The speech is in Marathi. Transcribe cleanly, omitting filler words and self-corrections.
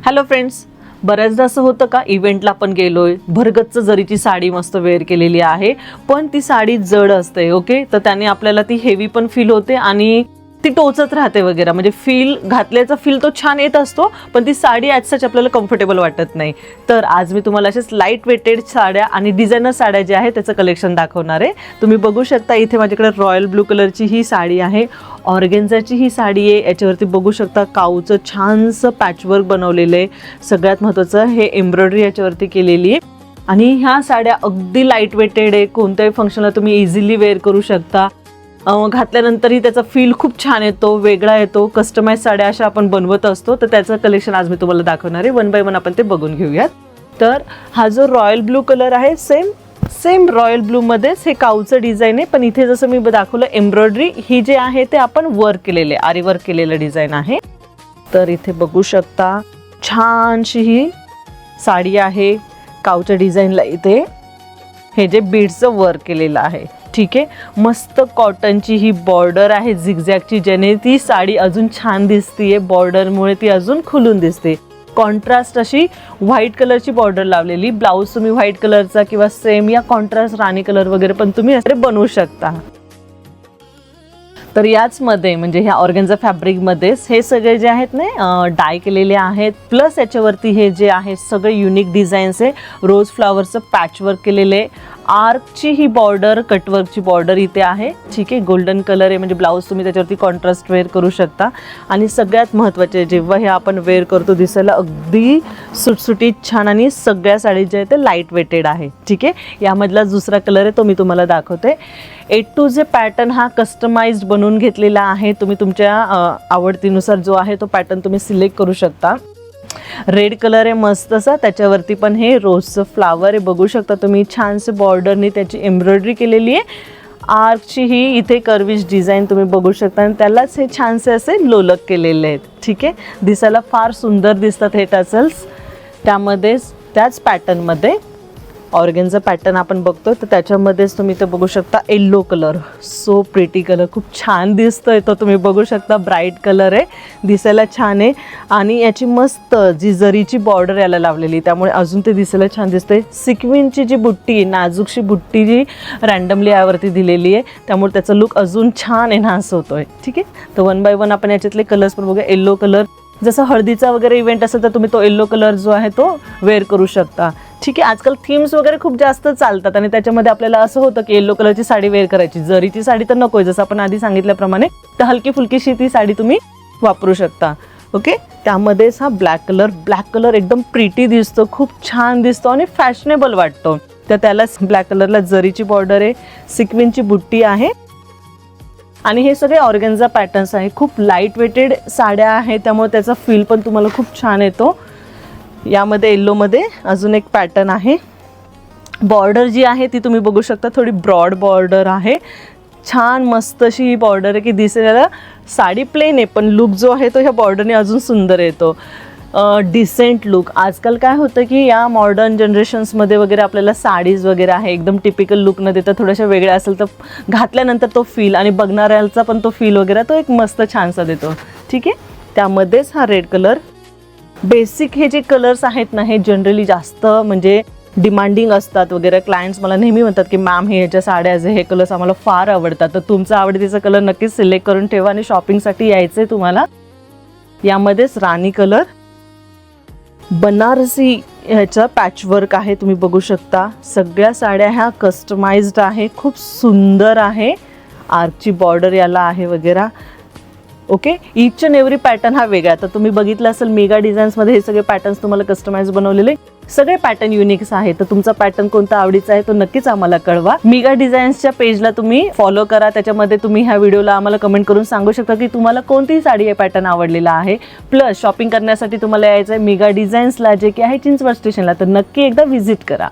हॅलो फ्रेंड्स, बऱ्याचदा असं होतं का इव्हेंटला आपण गेलोय, भरगच्च जरीची साडी मस्त वेअर केलेली आहे, पण ती साडी जड असते. ओके, तर त्याने आपल्याला ती हेवी पण फील होते आणि ती टोचत राहते वगैरे, म्हणजे फील घातल्याचा फील तो छान येत असतो, पण ती साडी ॲज सच आपल्याला कम्फर्टेबल वाटत नाही. तर आज मी तुम्हाला अशाच लाईट वेटेड साड्या आणि डिझायनर साड्या ज्या आहेत त्याचं कलेक्शन दाखवणार आहे. तुम्ही बघू शकता इथे माझ्याकडे रॉयल ब्लू कलरची ही साडी आहे, ऑर्गेन्झाची ही साडी आहे. याच्यावरती बघू शकता काऊचं छानसं पॅचवर्क बनवलेलं आहे. सगळ्यात महत्त्वाचं हे एम्ब्रॉयडरी याच्यावरती केलेली आहे आणि ह्या साड्या अगदी लाईट वेटेड आहे. कोणत्याही फंक्शनला तुम्ही इझिली वेअर करू शकता. घातल्यानंतरही त्याचा फील खूप छान येतो, वेगळा येतो. कस्टमाइज साड्या अशा आपण बनवत असतो, तर त्याचं कलेक्शन आज मी तुम्हाला दाखवणार आहे. वन बाय वन आपण ते बघून घेऊयात. तर हा जो रॉयल ब्लू कलर आहे, सेम रॉयल ब्लूमध्येच हे काऊचं डिझाईन आहे, पण इथे जसं मी दाखवलं एम्ब्रॉयडरी ही जे आहे ते आपण वर्क केलेले, आरी वर्क केलेलं डिझाईन आहे. तर इथे बघू शकता छानशी ही साडी आहे. काऊच्या डिझाईनला इथे हे जे बीड्सचं वर्क केलेलं आहे. ठीक आहे, मस्त कॉटनची ही बॉर्डर आहे झिगझॅगची, ज्याने ती साडी अजून छान दिसतीये. बॉर्डरमुळे ती अजून खुलून दिसते. कॉन्ट्रास्ट अशी व्हाईट कलरची बॉर्डर लावलेली. ब्लाऊज तुम्ही व्हाईट कलरचा किंवा सेम या कॉन्ट्रास्ट राणी कलर वगैरे पण तुम्ही असे बनवू शकता. तर याचमध्ये म्हणजे ह्या ऑर्गेन्झा फॅब्रिकमध्येच हे सगळे जे आहेत ना डाय केलेले आहेत, प्लस याच्यावरती हे जे आहे सगळे युनिक डिझाईन्स आहे. रोज फ्लावरचं पॅचवर्क केलेलं आहे. आर्कची ही बॉर्डर, कटवर्कची बॉर्डर इथे आहे. ठीक आहे, गोल्डन कलर आहे, म्हणजे ब्लाऊज तुम्ही त्याच्यावरती कॉन्ट्रास्ट वेअर करू शकता. आणि सगळ्यात महत्त्वाचे, जेव्हा हे आपण वेअर करतो दिसायला अगदी सुटसुटीत छान, आणि सगळ्या साडी जे आहे ते लाईट वेटेड आहे. ठीक आहे, यामधला दुसरा कलर आहे तो मी तुम्हाला दाखवते. A to Z पॅटर्न हा कस्टमाइज्ड बनवून घेतलेला आहे. तुम्ही तुमच्या आवडतीनुसार जो आहे तो पॅटर्न तुम्ही सिलेक्ट करू शकता. रेड कलर आहे मस्त असा, त्याच्यावरती पण हे रोजचं फ्लावर आहे. बघू शकता तुम्ही छानसे बॉर्डरनी त्याची एम्ब्रॉयडरी केलेली आहे. आर्कची ही इथे कर्विश डिझाईन तुम्ही बघू शकता आणि त्यालाच हे छानसे असे लोलक केलेले आहेत. ठीक आहे, दिसायला फार सुंदर दिसतात हे टसल्स. त्यामध्येच त्याच पॅटर्नमध्ये ऑर्गेन्झा पॅटर्न आपण बघतो, तर त्याच्यामध्येच तुम्ही ते बघू शकता yellow colour. So pretty colour, खूप छान दिसतोय तो. तुम्ही बघू शकता ब्राईट कलर आहे, दिसायला छान आहे. आणि याची मस्त जी जरीची बॉर्डर याला लावलेली, त्यामुळे अजून ते दिसायला छान दिसतंय. सिक्विनची जी बुट्टी आहे, नाजूकशी बुट्टी जी रँडमली यावरती दिलेली आहे, त्यामुळे त्याचा लुक अजून छान एनहान्स होतोय. ठीक आहे, तर वन बाय वन आपण याच्यातले कलर्स पण बघूया. येल्लो कलर, जसं हळदीचा वगैरे इव्हेंट असेल तर तुम्ही तो येल्लो कलर जो आहे तो वेअर करू शकता. ठीक आहे, आजकाल थीम्स वगैरे खूप जास्त चालतात आणि त्याच्यामध्ये आपल्याला असं होतं की येल्लो कलरची साडी वेअर करायची, जरीची साडी तर नकोय, जसं आपण आधी सांगितल्याप्रमाणे. तर हलकी फुलकीशी ती साडी तुम्ही वापरू शकता. ओके, त्यामध्येच हा ब्लॅक कलर एकदम प्रिटी दिसतो, खूप छान दिसतो आणि फॅशनेबल वाटतो. तर त्यालाच ब्लॅक कलरला जरीची बॉर्डर आहे, सिक्विनची बुट्टी आहे आणि हे सगळे ऑर्गेन्झा पॅटर्न्स आहे. खूप लाईट वेटेड साड्या आहेत, त्यामुळे त्याचा फील पण तुम्हाला खूप छान येतो. यामध्ये येल्लोमध्ये अजून एक पॅटर्न आहे. बॉर्डर जी आहे ती तुम्ही बघू शकता, थोडी ब्रॉड बॉर्डर आहे. छान मस्त अशी ही बॉर्डर आहे की दिसायला साडी प्लेन आहे, पण लुक जो आहे तो ह्या बॉर्डरने अजून सुंदर येतो. Decent look. आजकाल काय होतं की या मॉडर्न जनरेशन्समध्ये वगैरे आपल्याला साडीज वगैरे आहे एकदम टिपिकल लुक न देता थोड्याशा वेगळ्या असेल तर घातल्यानंतर तो फील आणि बघणाऱ्याचा पण तो फील वगैरे तो एक मस्त छानसा देतो. ठीक आहे, त्यामध्येच हा रेड कलर. बेसिक हे जे कलर्स आहेत ना, हे जनरली जास्त म्हणजे डिमांडिंग असतात वगैरे. क्लायंट्स मला नेहमी म्हणतात की मॅम हे ह्याच्या साड्या हे कलर्स आम्हाला फार आवडतात. तर तुमचा आवडतीचा कलर नक्कीच सिलेक्ट करून ठेवा आणि शॉपिंगसाठी यायचं आहे तुम्हाला. यामध्येच राणी कलर, बनारसी ह्याचा पॅचवर्क आहे, तुम्ही बघू शकता. सगळ्या साड्या ह्या कस्टमाइज्ड आहे, खूप सुंदर आहे. आर्कची बॉर्डर याला आहे वगैरे. Okay, each and every pattern हा वेगळा. तर तुम्ही बघितलं असेल मेगा डिझाईन्समध्ये हे सगळे पॅटर्न्स तुम्हाला कस्टमाइज बनवलेले. सगळे पॅटर्न युनिक्स आहे. तर तुमचा पॅटर्न कोणता आवडीचा आहे तो नक्कीच आम्हाला कळवा. मेगा डिझाईन्सच्या पेजला तुम्ही फॉलो करा. त्याच्यामध्ये तुम्ही ह्या व्हिडिओला आम्हाला कमेंट करून सांगू शकता की तुम्हाला कोणती साडी हे पॅटर्न आवडलेला आहे. प्लस शॉपिंग करण्यासाठी तुम्हाला यायचं आहे मेगा डिझाईन्सला, जे की आहे चिंचवड स्टेशनला. तर नक्की एकदा व्हिजिट करा.